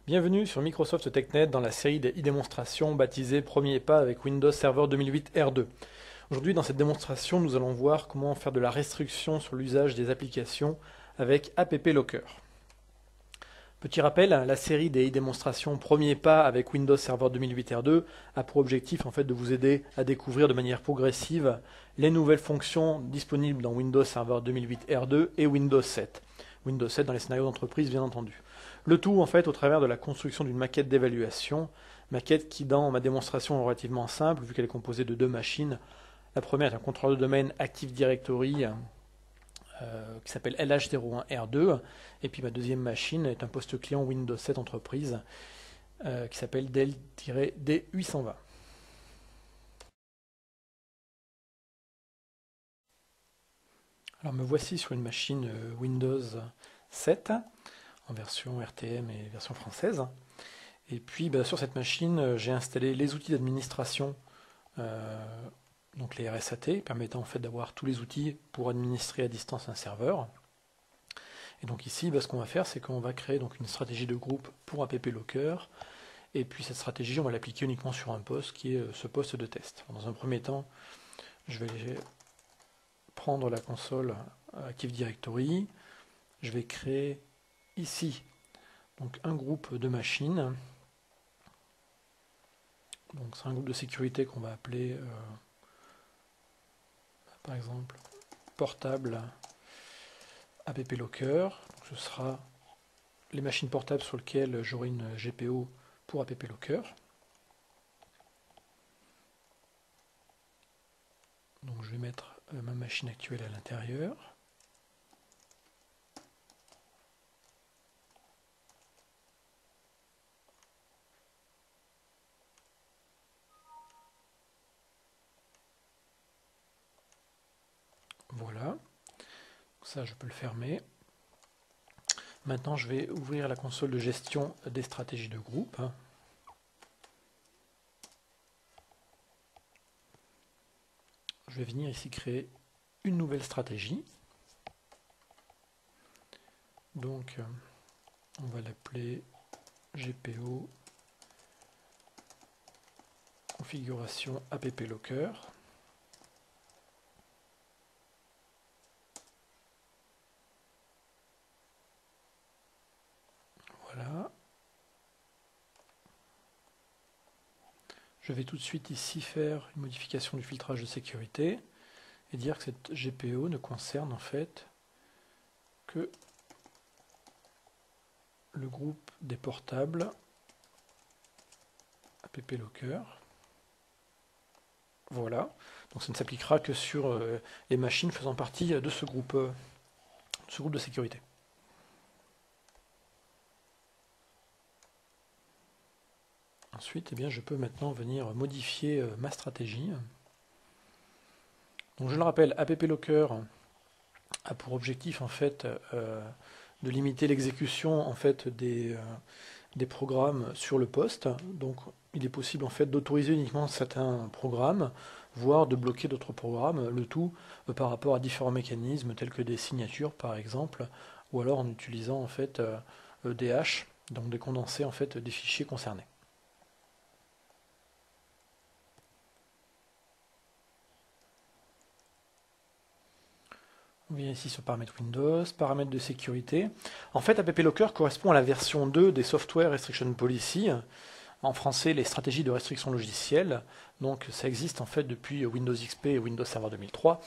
Bienvenue sur Microsoft TechNet dans la série des e-démonstrations baptisée Premier pas avec Windows Server 2008 R2. Aujourd'hui, dans cette démonstration, nous allons voir comment faire de la restriction sur l'usage des applications avec App Locker. Petit rappel, la série des e-démonstrations Premier pas avec Windows Server 2008 R2 a pour objectif de vous aider à découvrir de manière progressive les nouvelles fonctions disponibles dans Windows Server 2008 R2 et Windows 7. Windows 7 dans les scénarios d'entreprise, bien entendu. Le tout, au travers de la construction d'une maquette d'évaluation, maquette qui, dans ma démonstration, est relativement simple, vu qu'elle est composée de deux machines. La première est un contrôleur de domaine Active Directory qui s'appelle LH01R2, et puis ma deuxième machine est un poste client Windows 7 Entreprise qui s'appelle Dell-D820. Alors me voici sur une machine Windows 7 en version RTM et version française. Et puis sur cette machine, j'ai installé les outils d'administration, donc les RSAT, permettant d'avoir tous les outils pour administrer à distance un serveur. Et donc ici, ce qu'on va faire, c'est qu'on va créer une stratégie de groupe pour App Locker. Et puis cette stratégie, on va l'appliquer uniquement sur un poste qui est ce poste de test. Dans un premier temps, je vais prendre la console Active Directory. Je vais créer ici un groupe de machines. Donc c'est un groupe de sécurité qu'on va appeler par exemple portable App Locker. Donc, ce sera les machines portables sur lesquelles j'aurai une GPO pour App Locker. Donc je vais mettre ma machine actuelle à l'intérieur. Voilà, ça je peux le fermer. Maintenant je vais ouvrir la console de gestion des stratégies de groupe. Je vais venir ici créer une nouvelle stratégie. Donc on va l'appeler GPO configuration App Locker. Voilà. Je vais tout de suite ici faire une modification du filtrage de sécurité et dire que cette GPO ne concerne que le groupe des portables App Locker. Voilà, donc ça ne s'appliquera que sur les machines faisant partie de ce groupe de sécurité. Ensuite, je peux maintenant venir modifier ma stratégie. Donc je le rappelle, App Locker a pour objectif de limiter l'exécution des programmes sur le poste. Donc il est possible d'autoriser uniquement certains programmes, voire de bloquer d'autres programmes, le tout par rapport à différents mécanismes tels que des signatures par exemple, ou alors en utilisant des hashes, donc des condensés des fichiers concernés. On vient ici sur paramètres Windows, paramètres de sécurité. App Locker correspond à la version 2 des Software Restriction Policy, en français les stratégies de restriction logicielle. Donc ça existe depuis Windows XP et Windows Server 2003.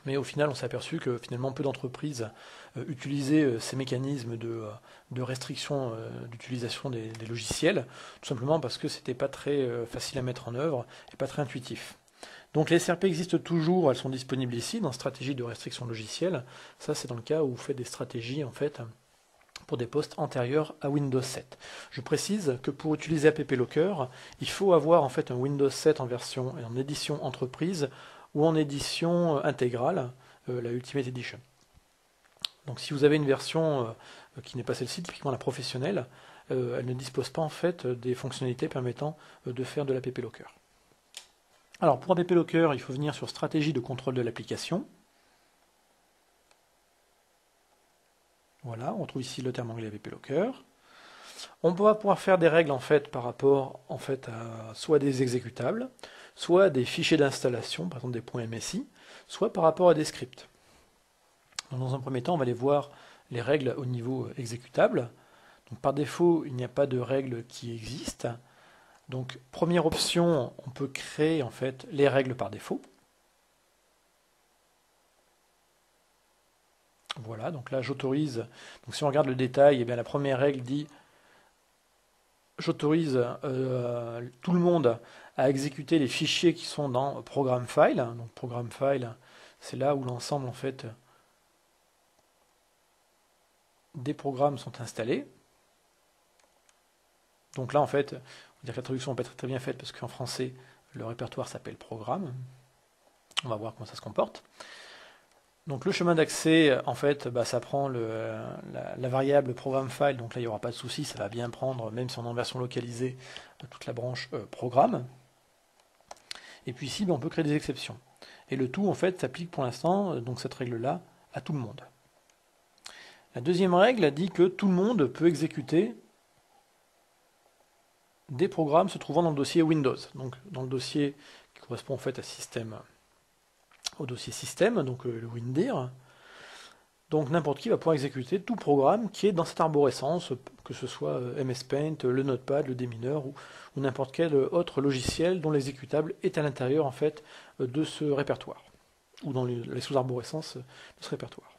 Mais au final, on s'est aperçu que finalement peu d'entreprises utilisaient ces mécanismes de restriction d'utilisation des logiciels, tout simplement parce que c'était pas très facile à mettre en œuvre et pas très intuitif. Donc les SRP existent toujours, elles sont disponibles ici dans stratégie de restriction logicielle. Ça c'est dans le cas où vous faites des stratégies pour des postes antérieurs à Windows 7. Je précise que pour utiliser App Locker, il faut avoir un Windows 7 en édition entreprise ou en édition intégrale, la Ultimate Edition. Donc si vous avez une version qui n'est pas celle-ci, typiquement la professionnelle, elle ne dispose pas des fonctionnalités permettant de faire de l'App Locker. Alors pour App Locker, il faut venir sur stratégie de contrôle de l'application. Voilà, on trouve ici le terme anglais App Locker. On va pouvoir faire des règles en fait par rapport en fait à soit des exécutables, soit des fichiers d'installation, par exemple des .msi, soit par rapport à des scripts. Donc, dans un premier temps, on va aller voir les règles au niveau exécutable. Donc, par défaut, il n'y a pas de règles qui existent. Donc, première option, on peut créer en fait les règles par défaut. Voilà, donc là j'autorise. Donc si on regarde le détail, eh bien, la première règle dit j'autorise tout le monde à exécuter les fichiers qui sont dans Program File. Donc Program File, c'est là où l'ensemble en fait des programmes sont installés. Donc là en fait, on va dire que la traduction n'est pas très bien faite parce qu'en français le répertoire s'appelle programme. On va voir comment ça se comporte. Donc le chemin d'accès, en fait, ça prend la variable programme file, donc là il n'y aura pas de souci, ça va bien prendre, même si on est en version localisée, toute la branche programme. Et puis ici, on peut créer des exceptions. Et le tout, en fait, s'applique pour l'instant, donc cette règle-là, à tout le monde. La deuxième règle dit que tout le monde peut exécuter des programmes se trouvant dans le dossier Windows. Donc dans le dossier qui correspond en fait au dossier système, donc le WinDir. Donc n'importe qui va pouvoir exécuter tout programme qui est dans cette arborescence, que ce soit MS Paint, le Notepad, le démineur ou n'importe quel autre logiciel dont l'exécutable est à l'intérieur en fait de ce répertoire, ou dans les sous-arborescences de ce répertoire.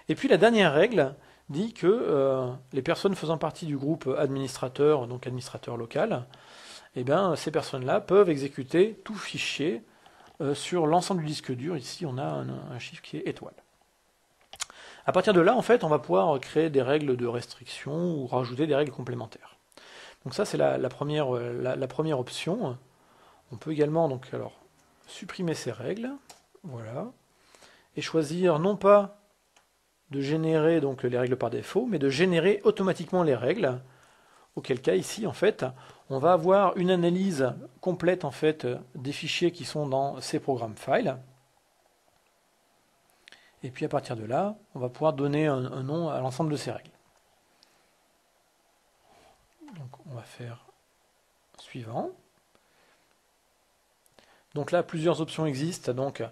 Et puis la dernière règle dit que les personnes faisant partie du groupe administrateur, donc administrateur local, eh bien, ces personnes-là peuvent exécuter tout fichier sur l'ensemble du disque dur. Ici, on a un chiffre qui est étoile. À partir de là, en fait, on va pouvoir créer des règles de restriction ou rajouter des règles complémentaires. Donc ça, c'est la première option. On peut également donc, alors, supprimer ces règles, voilà, et choisir non pas de générer donc, les règles par défaut, mais de générer automatiquement les règles, auquel cas ici, en fait, on va avoir une analyse complète en fait, des fichiers qui sont dans ces programmes files. Et puis à partir de là, on va pouvoir donner un nom à l'ensemble de ces règles. Donc on va faire suivant. Donc là, plusieurs options existent. Donc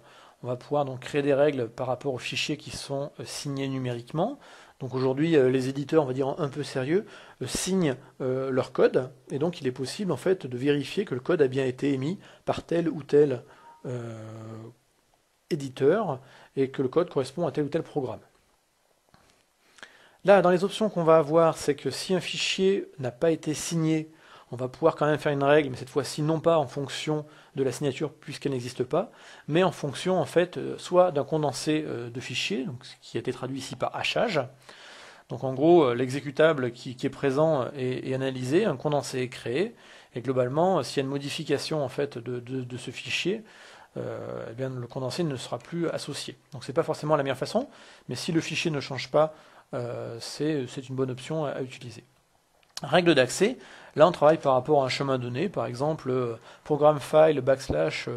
on va pouvoir donc créer des règles par rapport aux fichiers qui sont signés numériquement. Donc aujourd'hui, les éditeurs, on va dire un peu sérieux, signent leur code. Et donc il est possible en fait de vérifier que le code a bien été émis par tel ou tel éditeur et que le code correspond à tel ou tel programme. Là, dans les options qu'on va avoir, c'est que si un fichier n'a pas été signé, on va pouvoir quand même faire une règle, mais cette fois-ci non pas en fonction de la signature puisqu'elle n'existe pas, mais en fonction en fait soit d'un condensé de fichiers, donc, qui a été traduit ici par hachage. Donc en gros, l'exécutable qui est présent est analysé, un condensé est créé, et globalement, s'il y a une modification en fait de ce fichier, eh bien, le condensé ne sera plus associé. Donc c'est pas forcément la meilleure façon, mais si le fichier ne change pas, c'est une bonne option à utiliser. Règle d'accès, là on travaille par rapport à un chemin donné, par exemple programme file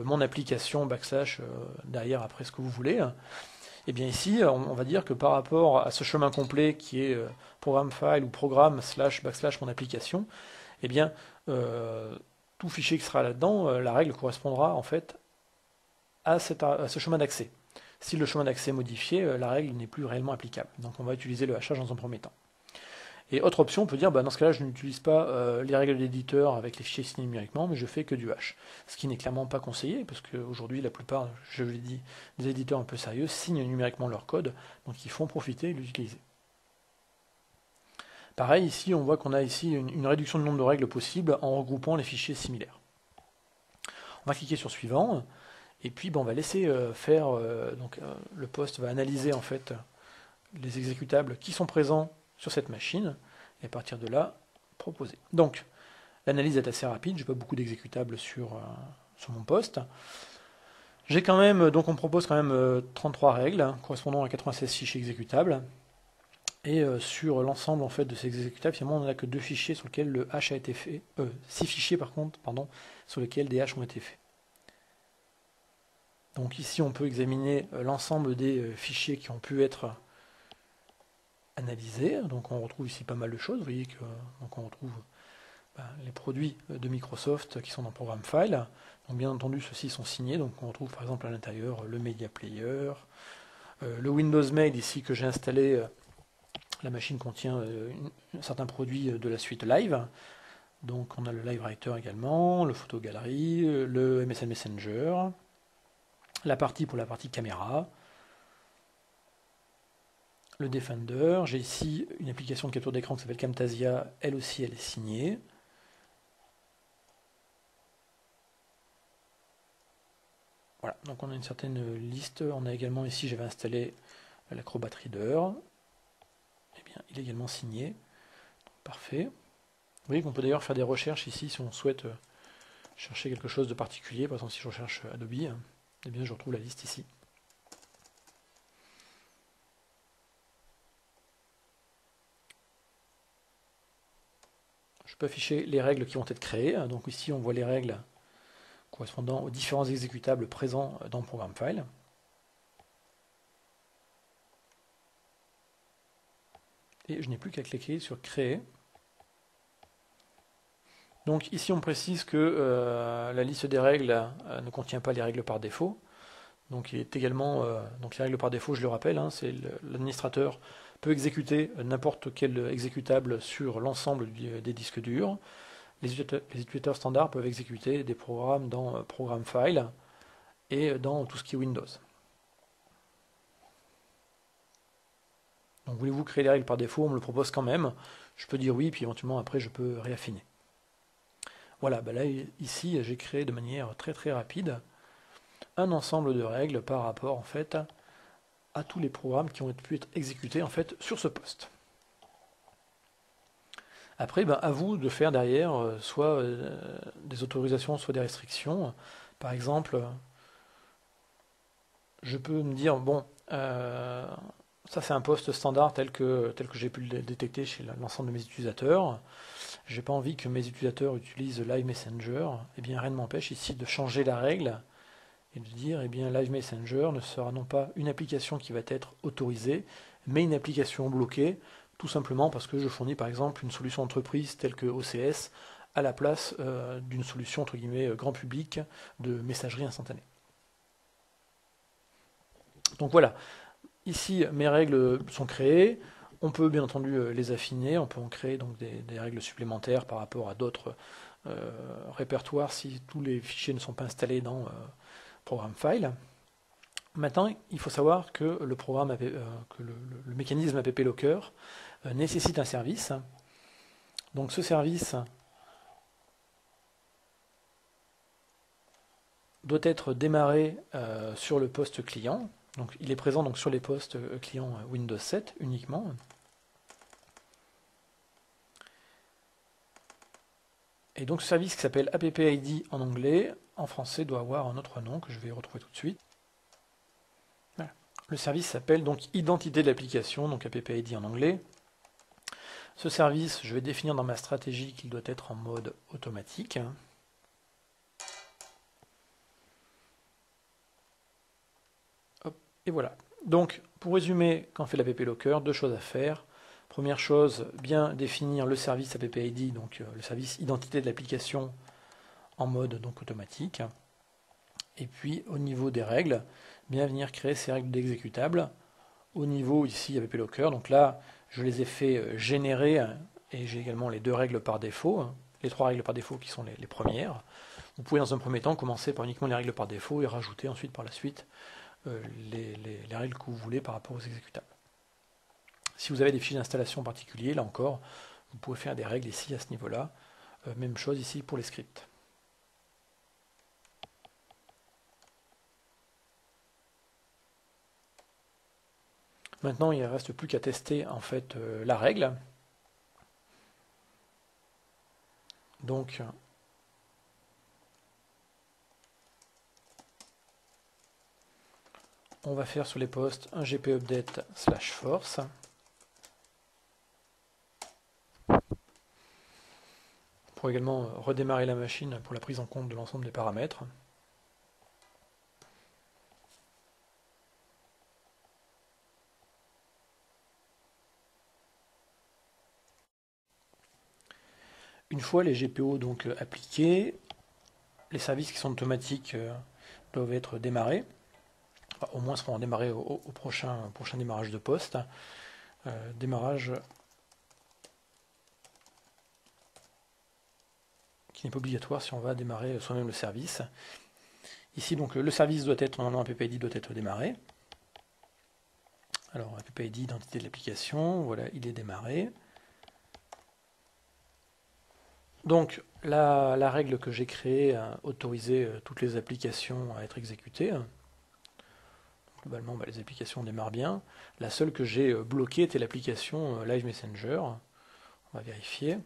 mon application derrière après ce que vous voulez. Et bien ici, on va dire que par rapport à ce chemin complet qui est programme file ou programme / mon application, eh bien tout fichier qui sera là-dedans, la règle correspondra en fait à ce chemin d'accès. Si le chemin d'accès est modifié, la règle n'est plus réellement applicable. Donc on va utiliser le hachage dans un premier temps. Et autre option, on peut dire, dans ce cas-là, je n'utilise pas les règles d'éditeur avec les fichiers signés numériquement, mais je fais que du hash. Ce qui n'est clairement pas conseillé, parce qu'aujourd'hui, la plupart, je l'ai dit, des éditeurs un peu sérieux signent numériquement leur code, donc ils font profiter et l'utiliser. Pareil, ici, on voit qu'on a ici une réduction du nombre de règles possibles en regroupant les fichiers similaires. On va cliquer sur suivant. Et puis on va laisser faire, le poste va analyser en fait les exécutables qui sont présents sur cette machine, et à partir de là, proposer. Donc, l'analyse est assez rapide, je n'ai pas beaucoup d'exécutables sur mon poste. J'ai quand même, donc on propose quand même 33 règles, correspondant à 96 fichiers exécutables, et sur l'ensemble en fait de ces exécutables, finalement on n'a que 2 fichiers sur lesquels le hash a été fait, 6 fichiers par contre, sur lesquels des hashes ont été faits. Donc ici, on peut examiner l'ensemble des fichiers qui ont pu être analyser. Donc on retrouve ici pas mal de choses. Vous voyez que donc on retrouve les produits de Microsoft qui sont dans Program File. Donc bien entendu, ceux-ci sont signés. Donc on retrouve par exemple à l'intérieur le Media Player, le Windows Mail ici que j'ai installé. La machine contient certains produits de la suite Live. Donc on a le Live Writer également, le Photo Gallery, le MSN Messenger, la partie pour la partie caméra, le Defender. J'ai ici une application de capture d'écran qui s'appelle Camtasia, elle aussi elle est signée. Voilà, donc on a une certaine liste. On a également ici, j'avais installé l'Acrobat Reader. Eh bien, il est également signé. Donc, parfait. Vous voyez qu'on peut d'ailleurs faire des recherches ici si on souhaite chercher quelque chose de particulier. Par exemple, si je recherche Adobe, eh bien, je retrouve la liste ici. Je peux afficher les règles qui vont être créées. Donc ici, on voit les règles correspondant aux différents exécutables présents dans Program File. Et je n'ai plus qu'à cliquer sur Créer. Donc ici, on précise que la liste des règles ne contient pas les règles par défaut. Donc il est également, donc les règles par défaut, je le rappelle, c'est l'administrateur peut exécuter n'importe quel exécutable sur l'ensemble des disques durs. Les utilisateurs standards peuvent exécuter des programmes dans Program File et dans tout ce qui est Windows. Donc voulez-vous créer les règles par défaut? On me le propose quand même. Je peux dire oui, puis éventuellement après je peux réaffiner. Voilà, là ici j'ai créé de manière très très rapide un ensemble de règles par rapport en fait à tous les programmes qui ont pu être exécutés en fait sur ce poste. Après, à vous de faire derrière soit des autorisations, soit des restrictions. Par exemple, je peux me dire, bon, ça c'est un poste standard tel que j'ai pu le détecter chez l'ensemble de mes utilisateurs. J'ai pas envie que mes utilisateurs utilisent Live Messenger. Eh bien, rien ne m'empêche ici de changer la règle et de dire, eh bien, Live Messenger ne sera non pas une application qui va être autorisée, mais une application bloquée, tout simplement parce que je fournis par exemple une solution entreprise telle que OCS à la place d'une solution entre guillemets grand public de messagerie instantanée. Donc voilà, ici mes règles sont créées, on peut bien entendu les affiner, on peut en créer donc des règles supplémentaires par rapport à d'autres répertoires si tous les fichiers ne sont pas installés dans Program File. Maintenant, il faut savoir que le programme, que le mécanisme app locker nécessite un service. Donc ce service doit être démarré sur le poste client. Donc il est présent donc sur les postes clients Windows 7 uniquement. Et donc ce service qui s'appelle AppID en anglais, en français doit avoir un autre nom que je vais retrouver tout de suite. Voilà. Le service s'appelle donc identité de l'application, donc AppID en anglais. Ce service, je vais définir dans ma stratégie qu'il doit être en mode automatique. Hop, et voilà. Donc, pour résumer, quand on fait l'app locker, deux choses à faire. Première chose, bien définir le service AppID, donc le service identité de l'application en mode donc automatique. Et puis, au niveau des règles, bien venir créer ces règles d'exécutable. Au niveau ici app locker, donc là, je les ai fait générer et j'ai également les deux règles par défaut, les trois règles par défaut qui sont les premières. Vous pouvez dans un premier temps commencer par uniquement les règles par défaut et rajouter ensuite par la suite les règles que vous voulez par rapport aux exécutables. Si vous avez des fichiers d'installation particuliers, là encore, vous pouvez faire des règles ici à ce niveau-là. Même chose ici pour les scripts. Maintenant, il ne reste plus qu'à tester en fait la règle. Donc, on va faire sur les postes un gpupdate/force. Pour également redémarrer la machine pour la prise en compte de l'ensemble des paramètres. Une fois les GPO donc appliqués, les services qui sont automatiques doivent être démarrés. Enfin, au moins seront démarrés au prochain démarrage de poste. Démarrage qui n'est pas obligatoire si on va démarrer soi-même le service. Ici donc le service doit être, normalement AppID doit être démarré. Alors AppID, identité de l'application, voilà, il est démarré. Donc la règle que j'ai créée a autorisé toutes les applications à être exécutées. Globalement, les applications démarrent bien. La seule que j'ai bloquée était l'application Live Messenger. On va vérifier.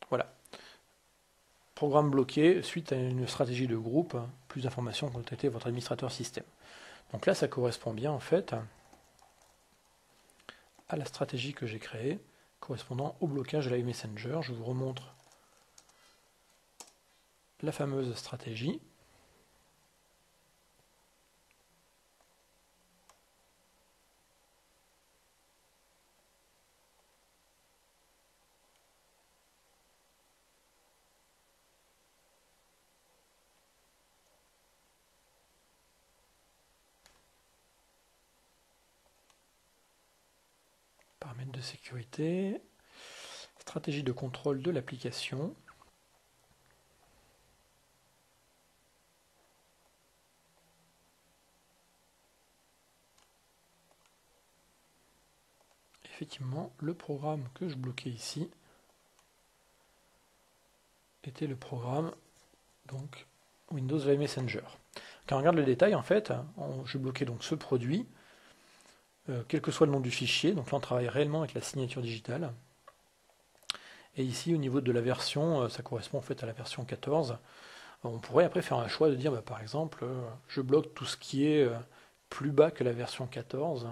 Voilà. Programme bloqué suite à une stratégie de groupe. Plus d'informations, contactez votre administrateur système. Donc là, ça correspond bien en fait à la stratégie que j'ai créée, correspondant au blocage Live Messenger. Je vous remontre la fameuse stratégie. Paramètres de sécurité, stratégie de contrôle de l'application. Effectivement, le programme que je bloquais ici était le programme donc Windows Live Messenger. Quand on regarde le détail, en fait, je bloquais donc ce produit, quel que soit le nom du fichier. Donc là, on travaille réellement avec la signature digitale. Et ici, au niveau de la version, ça correspond en fait à la version 14. On pourrait après faire un choix de dire, par exemple, je bloque tout ce qui est plus bas que la version 14.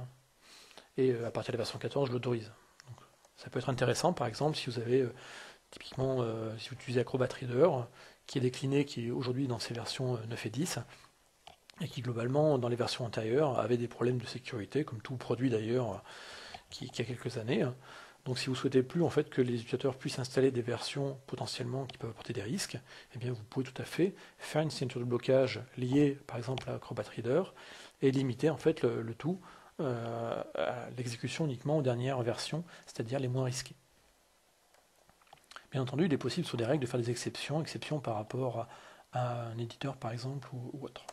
Et à partir de la version 14, je l'autorise. Ça peut être intéressant, par exemple, si vous avez, typiquement, si vous utilisez Acrobat Reader, qui est décliné, qui est aujourd'hui dans ses versions 9 et 10, et qui globalement, dans les versions antérieures, avait des problèmes de sécurité, comme tout produit d'ailleurs, qui a quelques années. Donc si vous souhaitez plus en fait que les utilisateurs puissent installer des versions potentiellement qui peuvent apporter des risques, eh bien vous pouvez tout à fait faire une signature de blocage liée par exemple à Acrobat Reader et limiter en fait le tout à l'exécution uniquement aux dernières versions, c'est-à-dire les moins risquées. Bien entendu, il est possible sur des règles de faire des exceptions par rapport à un éditeur par exemple ou autre.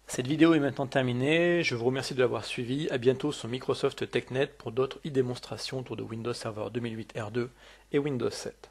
Cette vidéo est maintenant terminée, je vous remercie de l'avoir suivi, à bientôt sur Microsoft TechNet pour d'autres e-démonstrations autour de Windows Server 2008 R2 et Windows 7.